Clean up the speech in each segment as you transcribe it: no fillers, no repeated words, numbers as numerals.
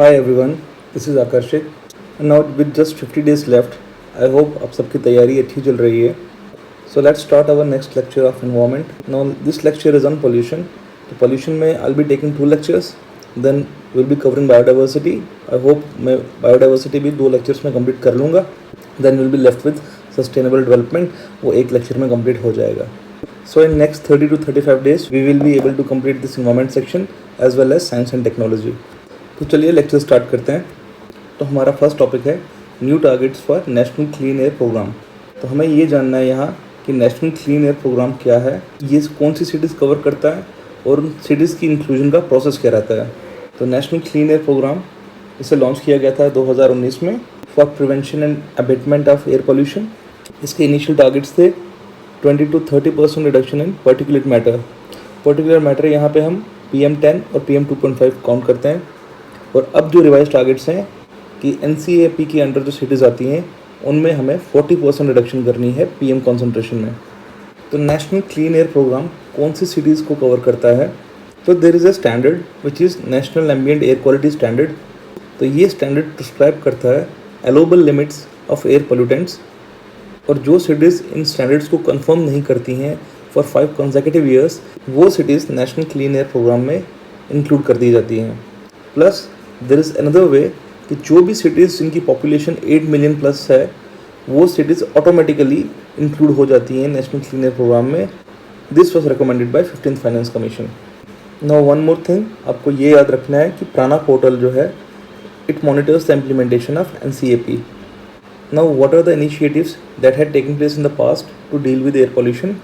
Hi everyone, this is Akarshik. And now with just 50 days left, I hope आप सबकी तैयारी अच्छी चल रही है. So let's start our next lecture of environment. Now this lecture is on pollution. तो pollution में I'll be taking 2 lectures. Then we'll be covering biodiversity. I hope मैं biodiversity भी 2 lectures में complete कर लूँगा. Then we'll be left with sustainable development. वो एक lecture में complete हो जाएगा. So in next 30 to 35 days, we will be able to complete this environment section as well as science and technology. तो चलिए लेक्चर स्टार्ट करते हैं. तो हमारा फर्स्ट टॉपिक है new targets for national clean air programme. तो हमें ये जानना है यहाँ कि नेशनल क्लीन एयर प्रोग्राम क्या है, ये कौन सी सिटीज़ कवर करता है और उन सिटीज़ की इंक्लूजन का प्रोसेस क्या रहता है. तो नेशनल क्लीन एयर प्रोग्राम इसे लॉन्च किया गया था 2019 में for prevention and abatement of air pollution. इसके इनिशियल टारगेट्स थे 20 to 30% reduction in particulate matter. Particular matter यहाँ पे हम PM10 और PM2.5 काउंट करते हैं. और अब जो रिवाइज टारगेट्स हैं कि NCAP के अंडर जो सिटीज़ आती हैं उनमें हमें 40% रिडक्शन करनी है PM कॉन्सेंट्रेशन में. तो नेशनल क्लीन एयर प्रोग्राम कौन सी सिटीज़ को कवर करता है? तो there is a standard which is national ambient air quality standard. तो ये स्टैंडर्ड प्रिस्क्राइब करता है allowable limits of air pollutants. और जो सिटीज़ इन स्टैंडर्ड्स को कंफर्म नहीं करती हैं फॉर 5 कंसेक्यूटिव ईयर्स, वो cities national clean air programme में इंक्लूड कर दी जाती हैं. Plus there is another way कि जो भी सिटीज़ जिनकी पॉपुलेशन 8 मिलियन प्लस है वो सिटीज़ ऑटोमेटिकली इंक्लूड हो जाती हैं नेशनल क्लीन एयर प्रोग्राम में. This was recommended by 15th finance commission. Now one more thing, आपको ये याद रखना है कि प्राना पोर्टल जो है it monitors the implementation of NCAP. Now, what are the initiatives that had taken place in the past to deal with air pollution?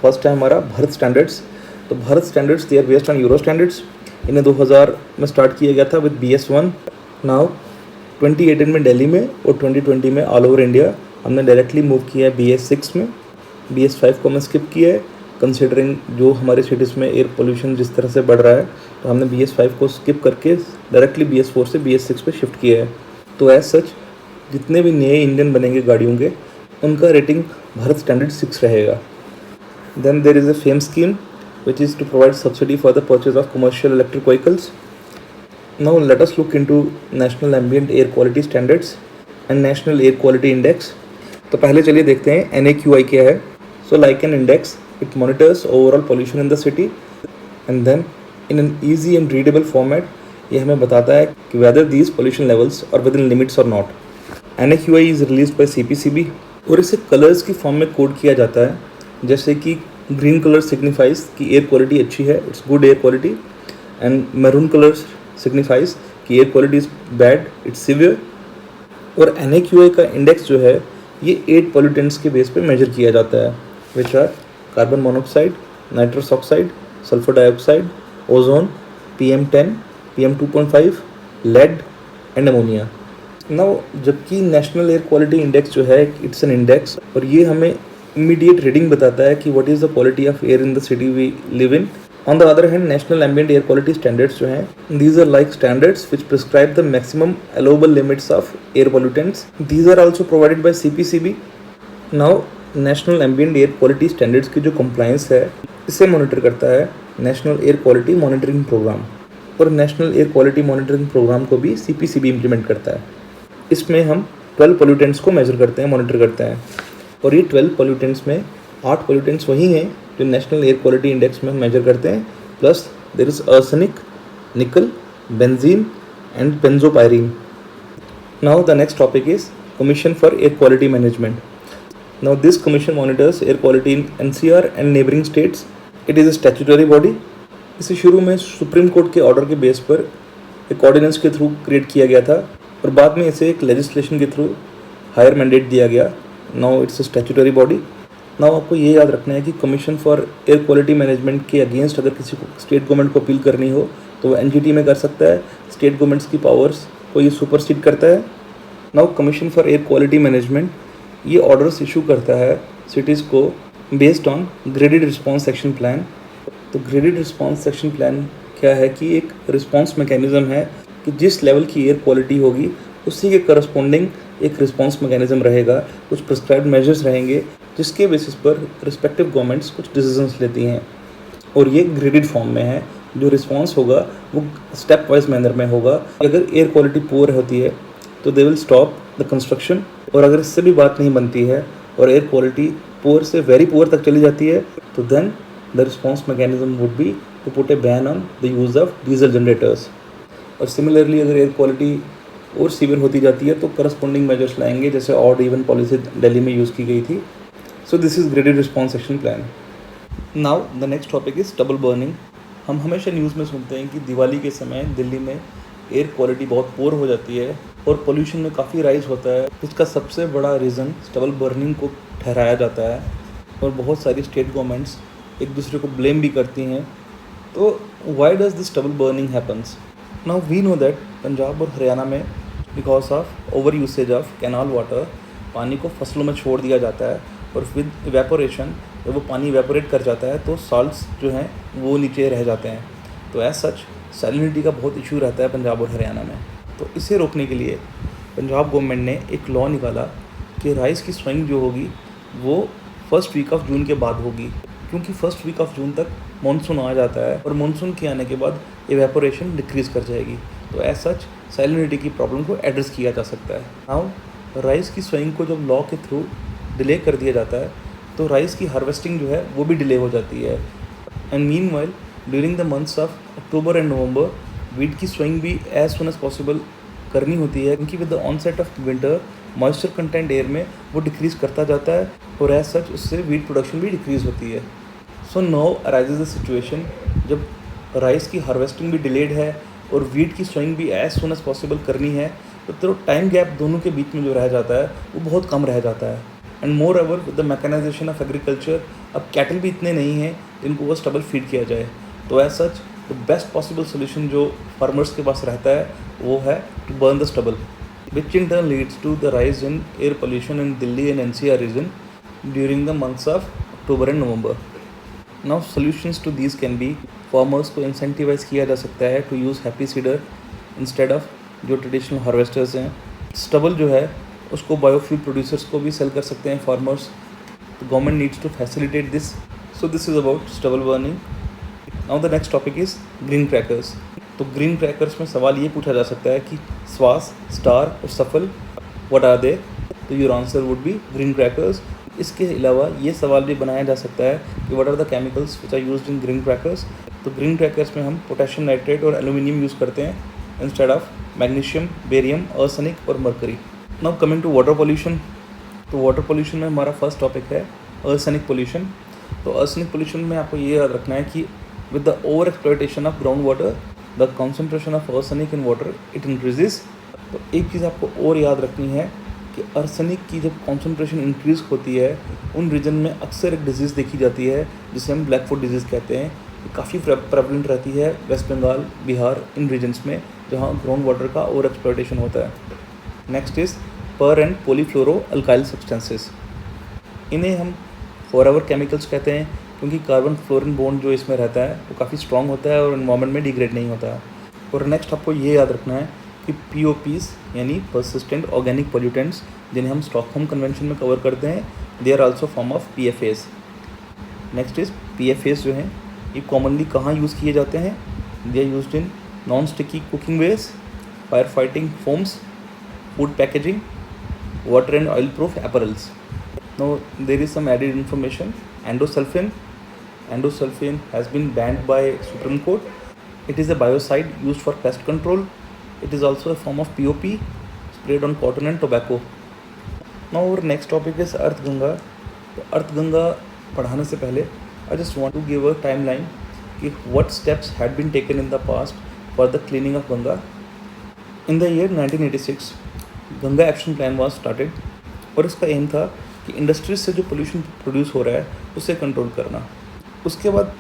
First है हमारा भारत स्टैंडर्ड्स. तो भारत standards they are based on Euro standards. इन्हें 2000 में start किया गया था विद BS1. नाउ 2018 में दिल्ली में और 2020 में ऑल ओवर इंडिया हमने डायरेक्टली मूव किया है BS6 में. BS5 को हमने स्किप किया है कंसिडरिंग जो हमारे सिटीज़ में एयर पोल्यूशन जिस तरह से बढ़ रहा है. तो हमने BS5 को स्किप करके डायरेक्टली BS4 से BS6 पे शिफ्ट किया है. तो एज सच जितने भी नए इंजन बनेंगे गाड़ियों के उनका रेटिंग भारत स्टैंडर्ड 6 रहेगा. Then there is a FAME scheme which is to provide subsidy for the purchase of commercial electric vehicles. Now let us look into national ambient air quality standards and national air quality index. तो पहले चलिए देखते हैं NAQI क्या है. So like an index it monitors overall pollution in the city and then in an easy and readable format ये हमें बताता है कि whether these pollution levels are within इन लिमिट्स और not. NAQI is release by CPCB और इसे कलर्स की फॉर्म में कोड किया जाता है. जैसे कि ग्रीन कलर सिग्निफाइज कि एयर क्वालिटी अच्छी है, it's good air quality. And maroon colour signifies कि air quality is bad, it's severe. और NAQI का इंडेक्स जो है ये 8 पोल्यूटेंट्स के बेस पे मेजर किया जाता है which are carbon monoxide, nitrous oxide, sulphur dioxide, ozone, PM10, PM2.5, lead and ammonia. Now जबकि नेशनल एयर क्वालिटी इंडेक्स जो है इट्स एन इंडेक्स और ये हमें इमीडिएट रीडिंग बताता है कि what is the quality of air in the city we live in. On the other hand national ambient air quality standards जो हैं these are like standards which prescribe the maximum allowable limits of air pollutants. These are also provided by CPCB. Now national ambient air quality standards की जो compliance है इसे monitor करता है national air quality monitoring programme. और national air quality monitoring programme को भी CPCB implement करता है. इसमें हम 12 पोल्यूटेंट्स को मेजर करते हैं, मॉनिटर करते हैं. और ये 12 पोल्यूटेंट्स में 8 पोल्यूटेंट्स वही हैं जो नेशनल एयर क्वालिटी इंडेक्स में हम मेजर करते हैं. प्लस देयर इज़ आर्सेनिक, निकल, benzene and benzopyrene. Now the next topic is commission for air quality management. Now this commission monitors air quality in NCR and neighbouring states. It is a statutory body. इसे शुरू में supreme court के order के base पर एक ordinance के through create किया गया था और बाद में इसे एक लेजिस्लेशन के थ्रू हायर मैंडेट दिया गया. Now it's a statutory body. Now आपको ये याद रखना है कि commission for air quality management के अगेंस्ट अगर किसी को स्टेट गवर्नमेंट को अपील करनी हो तो वो NGT में कर सकता है. स्टेट गवर्नमेंट्स की पावर्स को ये सुपरसीड करता है. Now commission for air quality management ये ऑर्डर्स इशू करता है सिटीज़ को based on graded response action plan. तो ग्रेडेड रिस्पॉन्स एक्शन प्लान क्या है कि एक रिस्पॉन्स मैकेनिज़्म है कि जिस लेवल की एयर क्वालिटी होगी उसी के करस्पॉन्डिंग एक रिस्पॉन्स मैकेनिज़्म रहेगा. कुछ प्रिस्क्राइब्ड मेजर्स रहेंगे जिसके बेसिस पर रिस्पेक्टिव गवर्नमेंट्स कुछ डिसीजंस लेती हैं और ये ग्रेडेड फॉर्म में है जो रिस्पॉन्स होगा वो स्टेप वाइज मैनर में होगा। अगर एयर क्वालिटी पुअर होती है तो they will stop the construction, और अगर इससे भी बात नहीं बनती है और एयर क्वालिटी पुअर से वेरी पुअर तक चली जाती है तो then the response mechanism would be to put a ban on the use of diesel generators. और सिमिलरली अगर एयर क्वालिटी और सीवियर होती जाती है तो करस्पॉन्डिंग मेजर्स लाएंगे, जैसे ऑड इवन पॉलिसी दिल्ली में यूज़ की गई थी। सो this is graded response action plan. Now the next topic is stubble burning. हम हमेशा न्यूज़ में सुनते हैं कि दिवाली के समय दिल्ली में एयर क्वालिटी बहुत पुअर हो जाती है और पोल्यूशन में काफ़ी राइज होता है। इसका सबसे बड़ा रीज़न स्टबल बर्निंग को ठहराया जाता है और बहुत सारी स्टेट गवर्नमेंट्स एक दूसरे को ब्लेम भी करती हैं। तो why does this stubble burning happens? Now we know that Punjab और हरियाणा में because of over usage of canal water पानी को फसलों में छोड़ दिया जाता है और विद इवेपोरेशन जब वो पानी इवेपोरेट कर जाता है तो सॉल्ट्स जो हैं वो नीचे रह जाते हैं। तो एज सच सैलिनिटी का बहुत इशू रहता है पंजाब और हरियाणा में। तो इसे रोकने के लिए पंजाब गवर्नमेंट ने एक लॉ निकाला कि राइस की स्वइंग जो होगी वो फर्स्ट वीक ऑफ जून के बाद होगी, क्योंकि फर्स्ट वीक ऑफ जून तक मानसून आ जाता है और मानसून के आने के बाद इवेपोरेशन डिक्रीज़ कर जाएगी। तो एज सच सैलिनिटी की प्रॉब्लम को एड्रेस किया जा सकता है। नाउ राइस की स्वइंग को जब लॉ के थ्रू डिले कर दिया जाता है तो राइस की हार्वेस्टिंग जो है वो भी डिले हो जाती है। And meanwhile during the months of October and November wheat की स्वइंग भी एज सुन एज पॉसिबल करनी होती है, क्योंकि with the onset of winter moisture content air में वो डिक्रीज़ करता जाता है और एज सच उससे वीट प्रोडक्शन भी डिक्रीज़ होती है। So now arises the situation जब राइस की हार्वेस्टिंग भी डिलेड है और वीट की स्वइंग भी एज सुन एज पॉसिबल करनी है तो टाइम गैप दोनों के बीच में जो रह जाता है वो बहुत कम रह जाता है। And more ever with the mechanisation of agriculture अब कैटल भी इतने नहीं हैं जिनको वो स्टबल फीड किया जाए। तो as such the best possible solution जो फार्मर्स के पास रहता है वो है to burn the stubble, which in turn leads to the rise in air pollution in Delhi and NCR region during the months of October and November. Now solutions to these can be farmers को incentivise किया जा सकता है to use happy seeder instead of जो traditional harvesters हैं। Stubble जो है उसको बायोफ्यूल प्रोड्यूसर्स को भी सेल कर सकते हैं फार्मर्स। तो government needs to facilitate this. So this is about stubble burning. Now the next topic is green crackers. तो ग्रीन क्रैकर्स में सवाल ये पूछा जा सकता है कि स्वास, स्टार और सफल व्हाट आर दे? तो your answer would be green crackers. इसके अलावा ये सवाल भी बनाया जा सकता है कि what are the chemicals which are used in green crackers? तो ग्रीन क्रैकर्स में हम पोटेशियम नाइट्रेट और एल्यूमिनियम यूज़ करते हैं instead of magnesium, barium, arsenic और mercury. Now coming to water pollution. तो वाटर पोल्यूशन में हमारा फर्स्ट टॉपिक है आर्सेनिक पोल्यूशन। तो आर्सेनिक पोल्यूशन में आपको ये याद रखना है कि with the over exploitation of ground water the concentration of arsenic in water it increases. तो एक चीज़ आपको और याद रखनी है कि आर्सेनिक की जब कॉन्सेंट्रेशन इंक्रीज़ होती है उन रीजन में अक्सर एक डिजीज़ देखी जाती है जिसे हम ब्लैक फुट डिजीज़ कहते हैं। काफ़ी प्रेवलेंट रहती है वेस्ट बंगाल, बिहार इन रीजन्स में जहाँ ग्राउंड वाटर का ओवर एक्सप्लॉयटेशन होता है। नेक्स्ट इज़ पर एंड पॉलीफ्लोरो अल्काइल सब्सटेंसेस। इन्हें हम फॉरएवर केमिकल्स कहते हैं क्योंकि कार्बन फ्लोरीन बॉन्ड जो इसमें रहता है वो काफ़ी स्ट्रॉन्ग होता है और एनवायरनमेंट में डिग्रेड नहीं होता है। और नेक्स्ट आपको ये याद रखना है कि POPs यानी परसिस्टेंट ऑर्गेनिक पोल्यूटेंट्स जिन्हें हम स्टॉकहोम कन्वेंशन में कवर करते हैं, they are also form of PFAs। Next is PFAs जो हैं ये कॉमनली कहाँ यूज़ किए जाते हैं? They are used in non sticky cooking ware, fire fighting foams, food packaging, water and oil proof apparels. Now there is some added information. Endosulfan has been banned by Supreme Court. It is a biocide used for pest control. It is also a form of POP sprayed on cotton and tobacco. Now our next topic is Earth Ganga. तो Earth Ganga पढ़ाने से पहले I just want to give a timeline कि what steps had been taken in the past for the cleaning of Ganga. In the year 1986 Ganga action plan was started और इसका M था कि industries से जो पोल्यूशन प्रोड्यूस हो रहा है उसे कंट्रोल करना। उसके बाद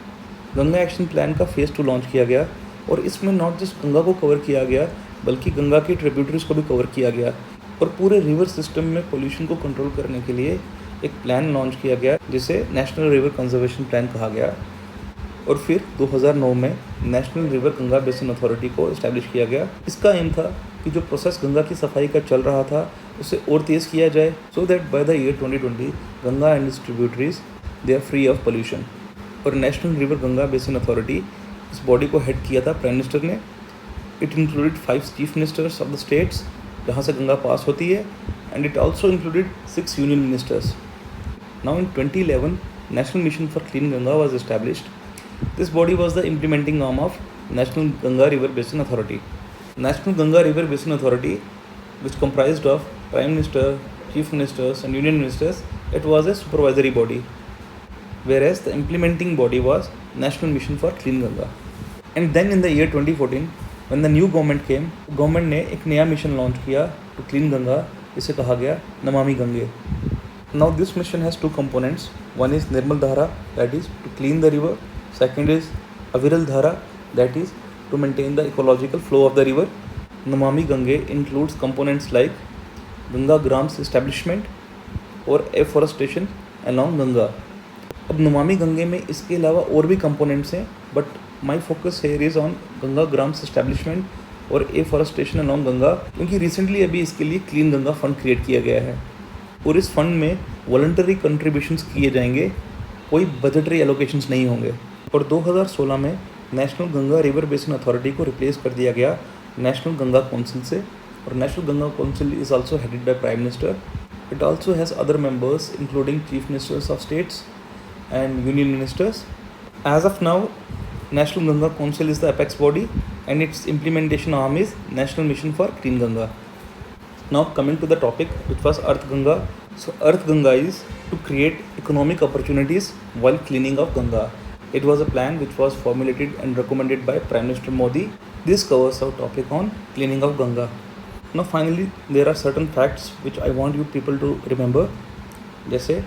गंगा एक्शन प्लान का फेज़ 2 लॉन्च किया गया और इसमें नॉट जस्ट गंगा को कवर किया गया बल्कि गंगा की ट्रिब्यूटरीज को भी कवर किया गया और पूरे रिवर सिस्टम में पोल्यूशन को कंट्रोल करने के लिए एक प्लान लॉन्च किया गया जिसे नेशनल रिवर कंजर्वेशन प्लान कहा गया। और फिर 2009 में national river Ganga basin authority को इस्टेब्लिश किया गया। इसका एम था कि जो प्रोसेस गंगा की सफाई का चल रहा था उसे और तेज़ किया जाए so that by the year 2020 Ganga and distributaries they are free of pollution. और national river Ganga basin authority इस बॉडी को हेड किया था प्राइम मिनिस्टर ने। It included 5 chief ministers of the states जहाँ से गंगा पास होती है, and it also included 6 union ministers. Now in 2011 national mission for clean Ganga was established. This body was the implementing arm of national Ganga river basin authority. National Ganga river basin authority, which comprised of prime minister, chief ministers and union ministers, it was a supervisory body, whereas the implementing body was National Mission for Clean Ganga. And then in the year 2014, when the new government came, government ने एक नया mission launch किया to clean Ganga, इसे कहा गया Namami Gange. Now this mission has 2 components. One is Nirmal Dhara, that is to clean the river. Second is Aviral Dhara, that is to maintain the ecological flow of the river. Namami Gange includes components like Ganga Grams establishment और afforestation along Ganga. अब नमामि गंगे में इसके अलावा और भी components हैं, but my focus here is on Ganga grams establishment और afforestation along Ganga, क्योंकि रिसेंटली अभी इसके लिए क्लीन गंगा फंड क्रिएट किया गया है और इस फंड में वॉलंटरी कंट्रीब्यूशंस किए जाएंगे, कोई बजटरी एलोकेशंस नहीं होंगे। और 2016 में national Ganga river basin authority को रिप्लेस कर दिया गया नेशनल गंगा काउंसिल से, और national Ganga council is also headed by prime minister. It also has other members including chief ministers of states and union ministers. As of now, National Ganga Council is the apex body and its implementation arm is National Mission for Clean Ganga. Now coming to the topic, which was Earth Ganga. So Earth Ganga is to create economic opportunities while cleaning of Ganga. It was a plan which was formulated and recommended by Prime Minister Modi. This covers our topic on cleaning of Ganga. Now finally, there are certain facts which I want you people to remember. जैसे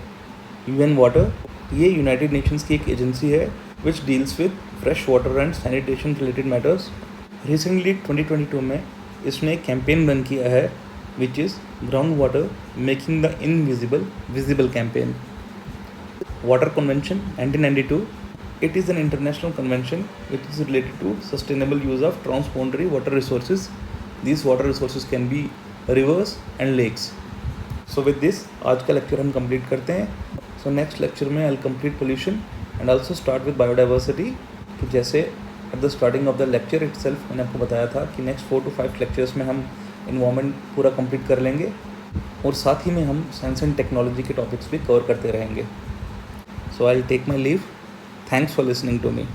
UN Water, ये United Nations की एक agency है which deals with fresh water and sanitation related matters. Recently 2022 में इसने एक campaign run किया है which is ground water making the invisible visible campaign. Water convention 1992, it is an international convention which is related to sustainable use of transboundary water resources. These water resources can be rivers and lakes. So with this आज का lecture हम complete करते हैं। So next lecture में आई complete pollution and also start with biodiversity. तो जैसे at the starting of the lecture itself मैंने आपको बताया था कि नेक्स्ट 4 to 5 लेक्चर्स में हम इन्वायरमेंट पूरा कंप्लीट कर लेंगे और साथ ही में हम साइंस एंड टेक्नोलॉजी के टॉपिक्स भी कवर करते रहेंगे। So I take my leave. Thanks for listening to me.